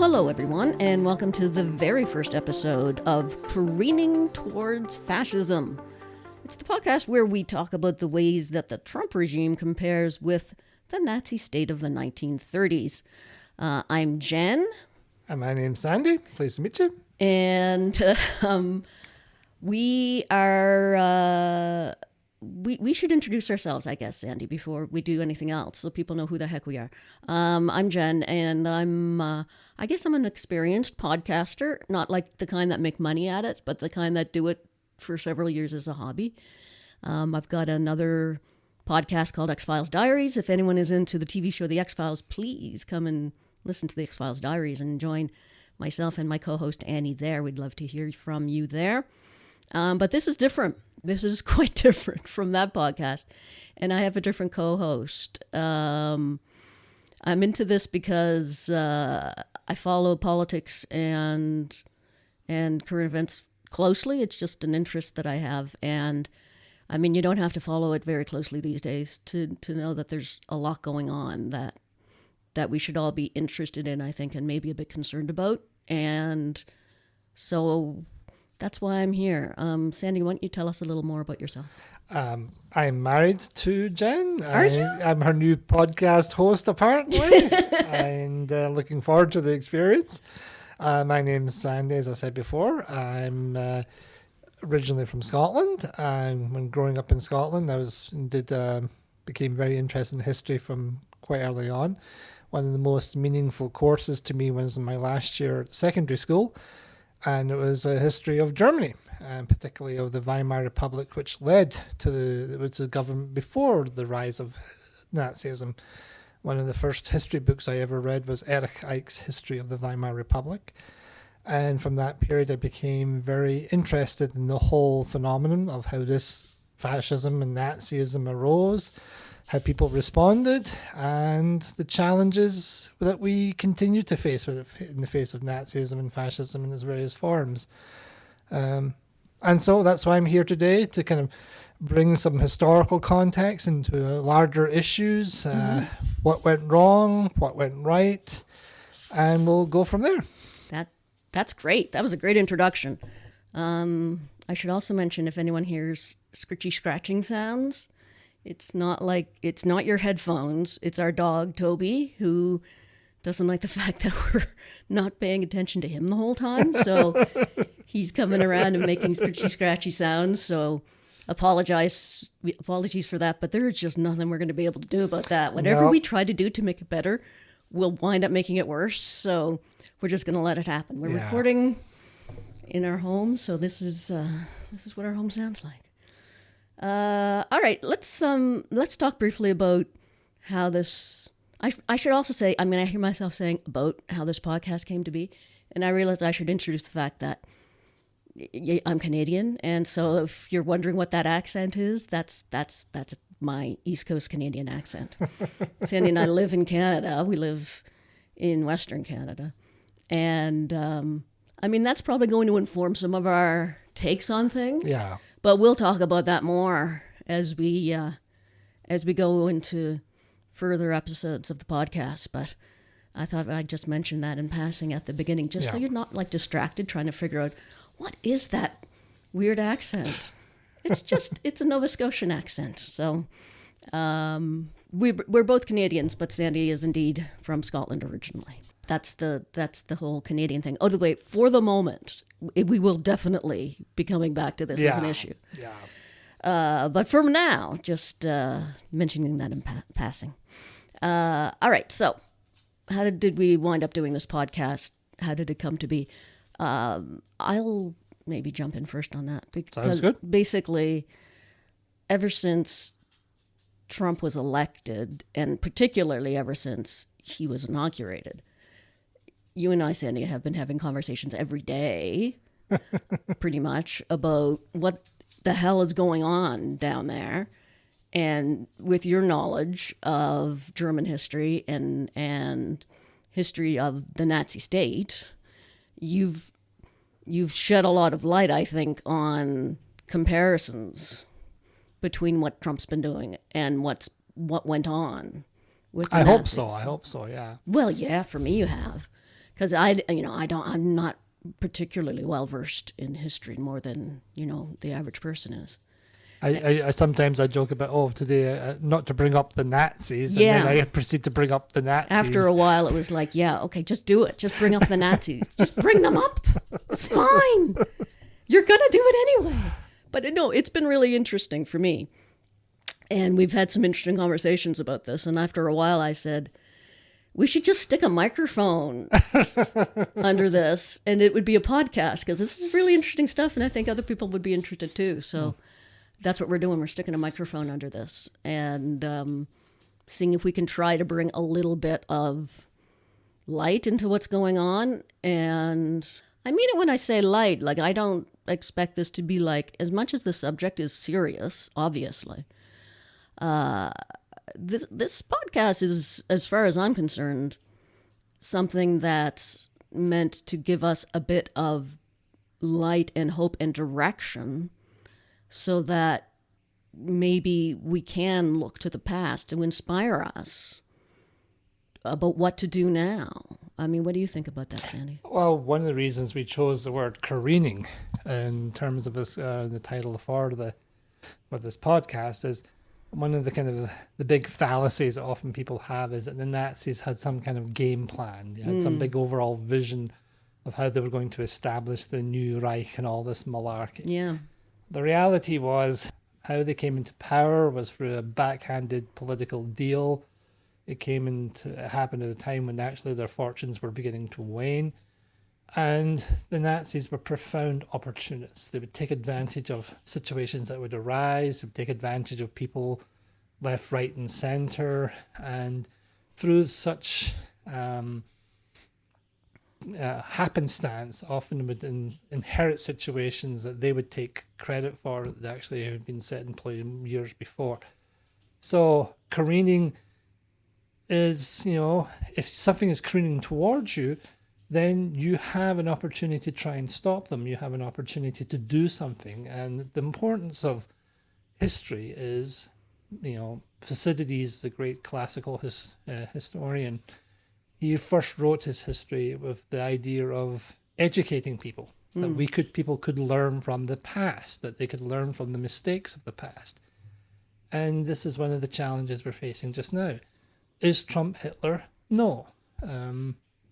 Hello, everyone, and welcome to the very first episode of Careening Towards Fascism. It's the podcast where we talk about the ways that the Trump regime compares with the Nazi state of the 1930s. I'm Jenn. And my name's Sandy. Pleased to meet you. And we are... We should introduce ourselves, I guess, Sandy, before we do anything else, so people know who the heck we are. I'm Jenn, and I guess I'm an experienced podcaster, not like the kind that make money at it, but the kind that do it for several years as a hobby. I've got another podcast called X-Files Diaries. If anyone is into the TV show The X-Files, please come and listen to the X-Files Diaries and join myself and my co-host Annie there. We'd love to hear from you there. But this is different. This is quite different from that podcast. And I have a different co-host. I'm into this because I follow politics and current events closely. It's just an interest that I have. And I mean, you don't have to follow it very closely these days to know that there's a lot going on that we should all be interested in, I think, and maybe a bit concerned about. And so that's why I'm here. Sandy, why don't you tell us a little more about yourself? I'm married to Jenn. Are you? I'm her new podcast host, apparently, and looking forward to the experience. My name's Sandy, as I said before. I'm originally from Scotland. When growing up in Scotland, became very interested in history from quite early on. One of the most meaningful courses to me was in my last year at secondary school, and it was a history of Germany, and particularly of the Weimar Republic, which led to the government before the rise of Nazism. One of the first history books I ever read was Erich Eich's History of the Weimar Republic. And from that period, I became very interested in the whole phenomenon of how this fascism and Nazism arose, how people responded, and the challenges that we continue to face in the face of Nazism and fascism in its various forms. And so that's why I'm here today, to kind of bring some historical context into larger issues, what went wrong, what went right, and we'll go from there. That's great. That was a great introduction. I should also mention, if anyone hears scritchy scratching sounds, it's not your headphones. It's our dog, Toby, who doesn't like the fact that we're not paying attention to him the whole time. So he's coming around and making scritchy scratchy sounds. So apologies for that, but there's just nothing we're going to be able to do about that. Whatever we try to do to make it better, we'll wind up making it worse. So we're just going to let it happen. We're recording in our home, so this is what our home sounds like. All right, let's talk briefly about how this. I should also say, I mean, I hear myself saying about how this podcast came to be, and I realized I should introduce the fact that I'm Canadian, and so if you're wondering what that accent is, that's my East Coast Canadian accent. Sandy and I live in Canada. We live in Western Canada, and I mean, that's probably going to inform some of our takes on things. Yeah. But we'll talk about that more as we go into further episodes of the podcast. But I thought I'd just mention that in passing at the beginning, just so you're not like distracted trying to figure out what is that weird accent. It's a Nova Scotian accent. So we're both Canadians, but Sandy is indeed from Scotland originally. That's the whole Canadian thing. Oh, wait, for the moment, we will definitely be coming back to this as an issue. Yeah. But for now, just mentioning that in passing. All right, so how did we wind up doing this podcast? How did it come to be? I'll maybe jump in first on that. Because sounds good. Basically, ever since Trump was elected, and particularly ever since he was inaugurated, you and I, Sandy, have been having conversations every day, pretty much, about what the hell is going on down there. And with your knowledge of German history and history of the Nazi state, you've shed a lot of light, I think, on comparisons between what Trump's been doing and what went on with the Nazis. I hope so, yeah. Well, yeah, for me you have. because I'm not particularly well versed in history more than the average person is. I sometimes I joke about today not to bring up the Nazis, Yeah. and then I proceed to bring up the Nazis. After a while, it was like, yeah, okay, just do it. Just bring up the Nazis. Just bring them up. It's fine. You're gonna do it anyway. But no, it's been really interesting for me, and we've had some interesting conversations about this. And after a while, I said, we should just stick a microphone under this, and it would be a podcast, because this is really interesting stuff, and I think other people would be interested too. So. That's what we're doing. We're sticking a microphone under this and seeing if we can try to bring a little bit of light into what's going on. And I mean it when I say light. Like, I don't expect this to be like, as much as the subject is serious, obviously. This podcast is, as far as I'm concerned, something that's meant to give us a bit of light and hope and direction, so that maybe we can look to the past to inspire us about what to do now. I mean, what do you think about that, Sandy? Well, one of the reasons we chose the word careening in terms of this, the title for this podcast is one of the kind of the big fallacies that often people have is that the Nazis had some kind of game plan. They had some big overall vision of how they were going to establish the new Reich and all this malarkey. Yeah. The reality was how they came into power was through a backhanded political deal. It happened at a time when actually their fortunes were beginning to wane. And the Nazis were profound opportunists. They would take advantage of situations that would arise, they would take advantage of people left, right, and center. And through such happenstance, often would inherit situations that they would take credit for that actually had been set in play years before. So careening is, if something is careening towards you, then you have an opportunity to try and stop them. You have an opportunity to do something. And the importance of history is, Thucydides, the great classical historian, he first wrote his history with the idea of educating people, that people could learn from the past, that they could learn from the mistakes of the past. And this is one of the challenges we're facing just now. Is Trump Hitler? No.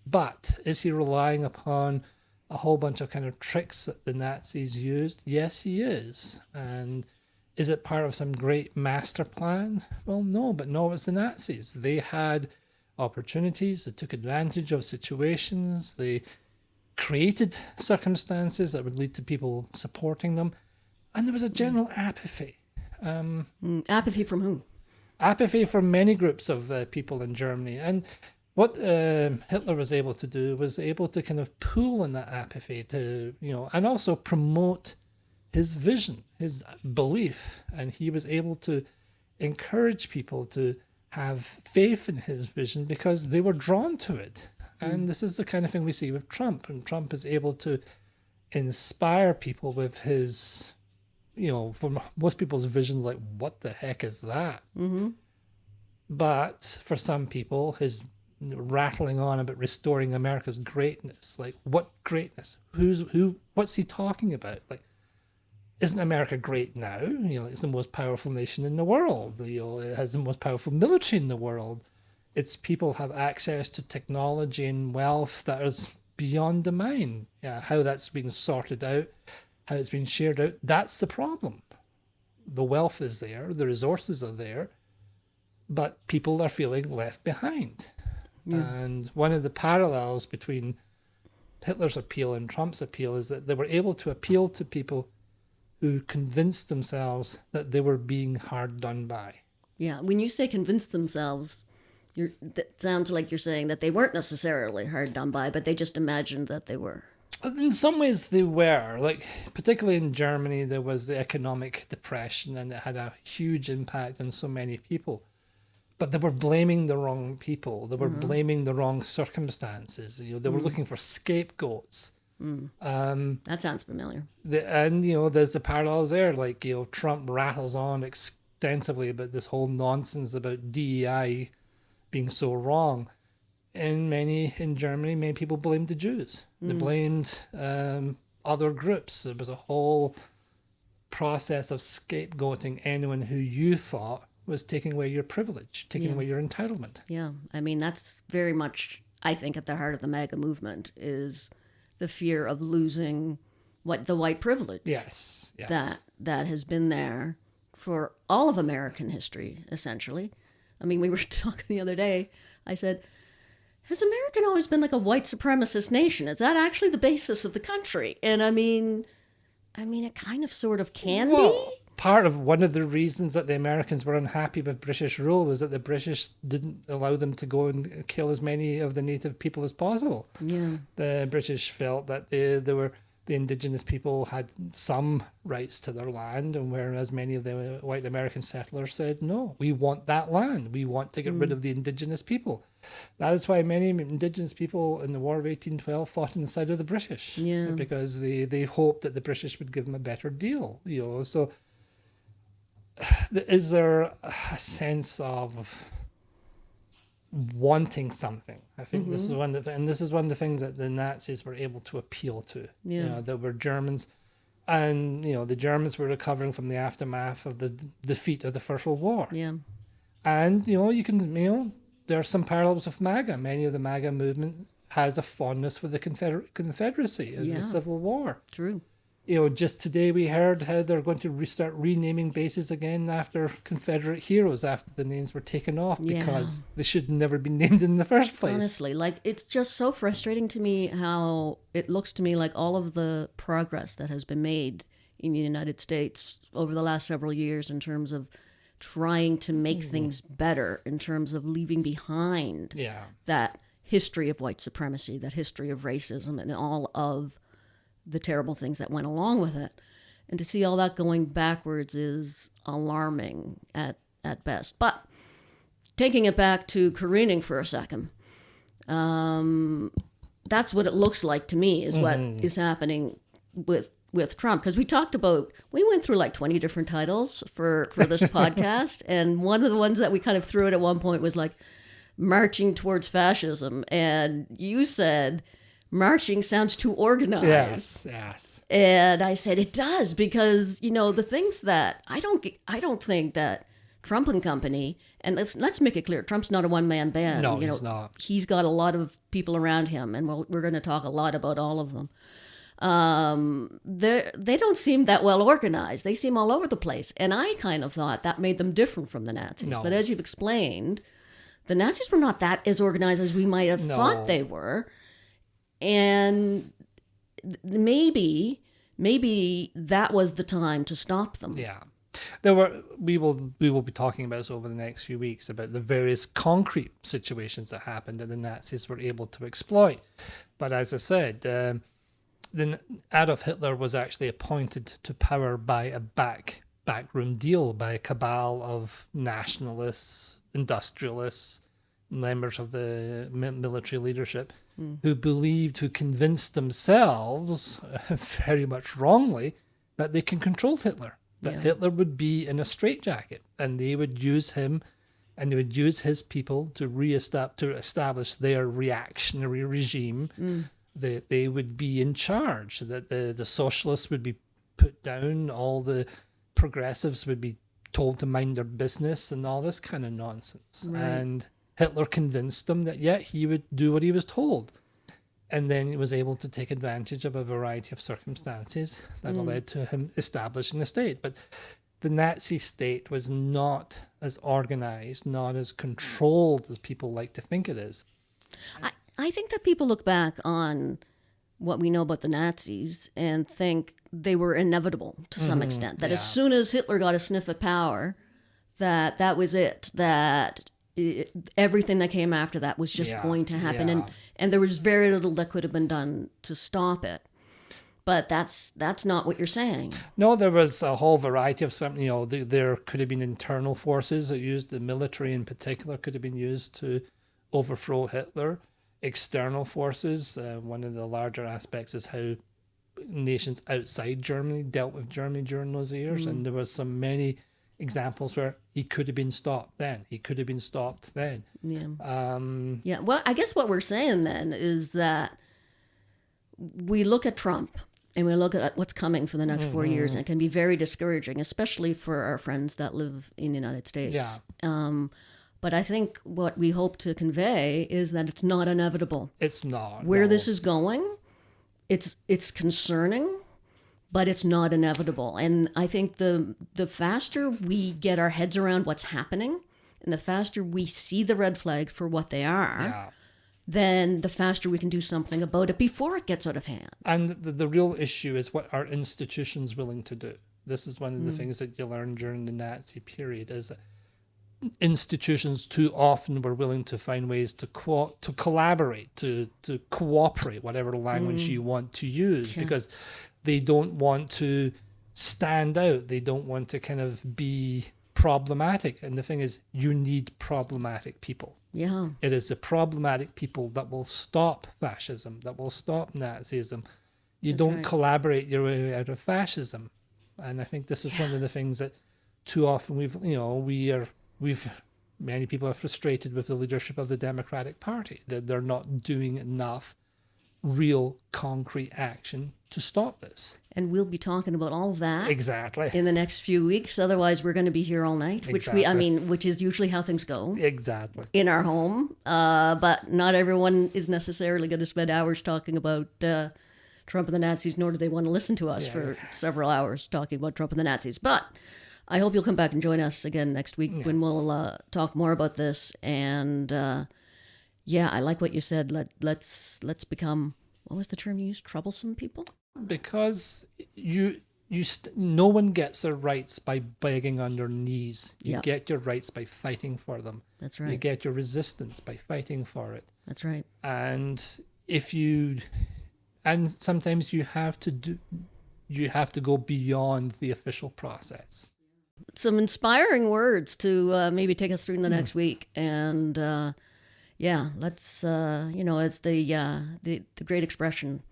But is he relying upon a whole bunch of kind of tricks that the Nazis used? Yes, he is. And is it part of some great master plan? Well, no, but no, it's the Nazis. They had opportunities, they took advantage of situations, they created circumstances that would lead to people supporting them, and there was a general apathy. Apathy from whom? Apathy from many groups of people in Germany. And what Hitler was able to do was able to kind of pull on that apathy to, and also promote his vision, his belief, and he was able to encourage people to have faith in his vision because they were drawn to it. And this is the kind of thing we see with Trump. And Trump is able to inspire people with his, for most people's visions, like, what the heck is that? Mm-hmm. But for some people, his rattling on about restoring America's greatness, like, what greatness? What's he talking about? Like, isn't America great now? It's the most powerful nation in the world. It has the most powerful military in the world. Its people have access to technology and wealth that is beyond the mind. Yeah, how that's been sorted out, how it's been shared out, that's the problem. The wealth is there, the resources are there, but people are feeling left behind. Yeah. And one of the parallels between Hitler's appeal and Trump's appeal is that they were able to appeal to people who convinced themselves that they were being hard done by. Yeah, when you say convinced themselves, that sounds like you're saying that they weren't necessarily hard done by, but they just imagined that they were. In some ways they were. Like, particularly in Germany, there was the economic depression and it had a huge impact on so many people. But they were blaming the wrong people. They were blaming the wrong circumstances. They were looking for scapegoats. That sounds familiar. There's the parallels there. Like, Trump rattles on extensively about this whole nonsense about DEI being so wrong. in Germany, many people blamed the Jews. They blamed other groups. There was a whole process of scapegoating anyone who you thought was taking away your privilege, taking away your entitlement. Yeah, I mean, that's very much, I think, at the heart of the MAGA movement is the fear of losing the white privilege. Yes. That has been there for all of American history, essentially. I mean, we were talking the other day. I said, has America always been like a white supremacist nation? Is that actually the basis of the country? And I mean, it kind of sort of can be. Part of one of the reasons that the Americans were unhappy with British rule was that the British didn't allow them to go and kill as many of the native people as possible. Yeah. The British felt that the indigenous people had some rights to their land, and whereas many of the white American settlers said, no, we want that land. We want to get rid of the indigenous people. That is why many indigenous people in the War of 1812 fought on the side of the British. Yeah. Because they hoped that the British would give them a better deal. So is there a sense of wanting something? I think this is one of the things that the Nazis were able to appeal to. Yeah. There were Germans, and the Germans were recovering from the aftermath of the defeat of the First World War. Yeah. And there are some parallels with MAGA. Many of the MAGA movement has a fondness for the Confederacy as the Civil War. True. Just today we heard how they're going to restart renaming bases again after Confederate heroes after the names were taken off because they should never be named in the first place. Honestly, it's just so frustrating to me how it looks to me like all of the progress that has been made in the United States over the last several years in terms of trying to make things better, in terms of leaving behind that history of white supremacy, that history of racism, and all of the terrible things that went along with it. And to see all that going backwards is alarming at best. But taking it back to careening for a second, that's what it looks like to me is what is happening with Trump. Because we went through like 20 different titles for this podcast. And one of the ones that we kind of threw it at one point was like marching towards fascism. And you said, marching sounds too organized. Yes. And I said it does because the things that I don't think that Trump and company, and let's make it clear, Trump's not a one-man band. No, he's not. He's got a lot of people around him, and we're going to talk a lot about all of them. They don't seem that well organized. They seem all over the place, and I kind of thought that made them different from the Nazis. No. But as you've explained, the Nazis were not that as organized as we might have thought they were. And maybe that was the time to stop them. Yeah. We will be talking about this over the next few weeks about the various concrete situations that happened that the Nazis were able to exploit. But as I said, Adolf Hitler was actually appointed to power by a backroom deal by a cabal of nationalists, industrialists, members of the military leadership who convinced themselves, very much wrongly, that they can control Hitler, that Hitler would be in a straitjacket, and they would use him and they would use his people to establish their reactionary regime. They would be in charge, that the socialists would be put down, all the progressives would be told to mind their business and all this kind of nonsense. Right. And Hitler convinced them that, he would do what he was told. And then he was able to take advantage of a variety of circumstances that led to him establishing the state. But the Nazi state was not as organized, not as controlled as people like to think it is. I think that people look back on what we know about the Nazis and think they were inevitable to some extent. That as soon as Hitler got a sniff at power, that was it. Everything that came after that was just going to happen, and there was very little that could have been done to stop it. But that's not what you're saying. No, there was a whole variety of something. There could have been internal forces that used, the military in particular could have been used to overthrow Hitler. External forces. One of the larger aspects is how nations outside Germany dealt with Germany during those years, and there was many examples where he could have been stopped then. He could have been stopped then. Yeah. Well, I guess what we're saying then is that we look at Trump and we look at what's coming for the next 4 years, and it can be very discouraging, especially for our friends that live in the United States. Yeah. But I think what we hope to convey is that it's not inevitable. It's not. Where no. this is going, it's concerning, but it's not inevitable. And I think the faster we get our heads around what's happening, and the faster we see the red flag for what they are, then the faster we can do something about it before it gets out of hand. And the real issue is what are institutions willing to do? This is one of the things that you learn during the Nazi period, is that institutions too often were willing to find ways to collaborate, to cooperate, whatever language you want to use, because they don't want to stand out. They don't want to kind of be problematic. And the thing is, you need problematic people. Yeah. It is the problematic people that will stop fascism, that will stop Nazism. You don't collaborate your way out of fascism. And I think this is one of the things that too often many people are frustrated with the leadership of the Democratic Party, that they're not doing enough real concrete action to stop this. And we'll be talking about all of that Exactly. in the next few weeks. Otherwise, we're going to be here all night, which is usually how things go Exactly. in our home. But not everyone is necessarily going to spend hours talking about Trump and the Nazis, nor do they want to listen to us for several hours talking about Trump and the Nazis. But I hope you'll come back and join us again next week when we'll talk more about this. And I like what you said. Let's become, what was the term you used? Troublesome people? Because no one gets their rights by begging on their knees. You get your rights by fighting for them. That's right. You get your resistance by fighting for it. That's right. And sometimes you have to go beyond the official process. Some inspiring words to maybe take us through the next week. And let's as the great expression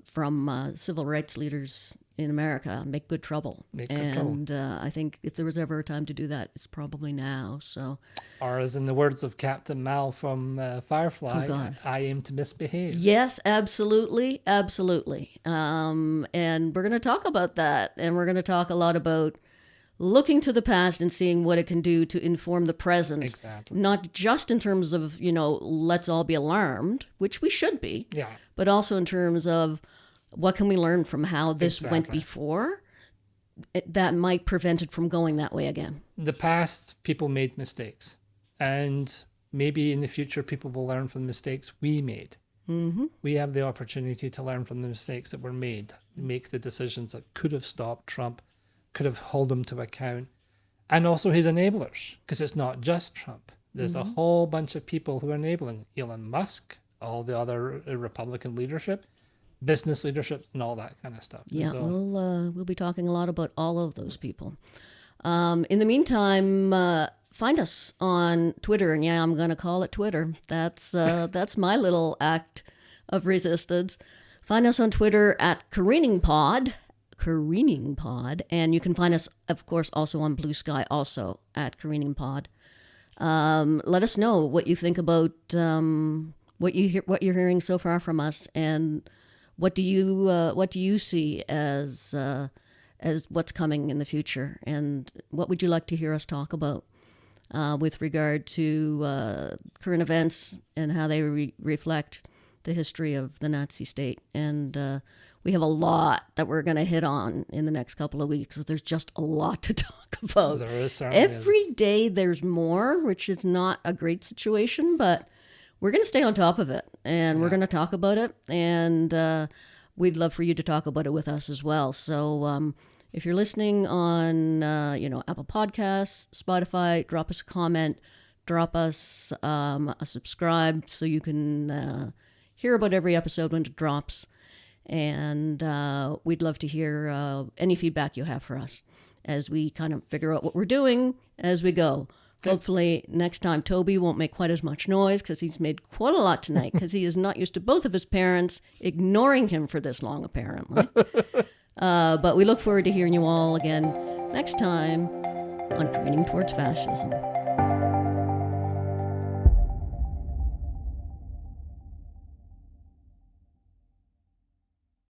from civil rights leaders in America, make good trouble. I think if there was ever a time to do that, it's probably now. So, or as in the words of Captain Mal from Firefly, I aim to misbehave. Yes, absolutely. And we're going to talk about that, and we're going to talk a lot about looking to the past and seeing what it can do to inform the present. Exactly. Not just in terms of, let's all be alarmed, which we should be, but also in terms of what can we learn from how this went before that might prevent it from going that way again. In the past, people made mistakes, and maybe in the future, people will learn from the mistakes we made. Mm-hmm. We have the opportunity to learn from the mistakes that were made, make the decisions that could have stopped Trump, could have held him to account, and also his enablers, because it's not just Trump. There's a whole bunch of people who are enabling Elon Musk, all the other Republican leadership, business leadership, and all that kind of stuff. Yeah, so, we'll be talking a lot about all of those people. In the meantime, find us on Twitter, and I'm going to call it Twitter. That's my little act of resistance. Find us on Twitter at Careening Pod, and you can find us, of course, also on Blue Sky, also at Careening Pod. Let us know what you think about what you're hearing so far from us, and what do you see as what's coming in the future, and what would you like to hear us talk about with regard to current events and how they reflect the history of the Nazi state. And we have a lot that we're going to hit on in the next couple of weeks. There's just a lot to talk about. There is, Every day there's more, which is not a great situation, but we're going to stay on top of it, and we're going to talk about it, and we'd love for you to talk about it with us as well. So if you're listening on Apple Podcasts, Spotify, drop us a comment, drop us a subscribe so you can hear about every episode when it drops. And we'd love to hear any feedback you have for us as we kind of figure out what we're doing as we go. Okay. Hopefully next time Toby won't make quite as much noise, because he's made quite a lot tonight, because he is not used to both of his parents ignoring him for this long, apparently. But we look forward to hearing you all again next time on Careening Towards Fascism.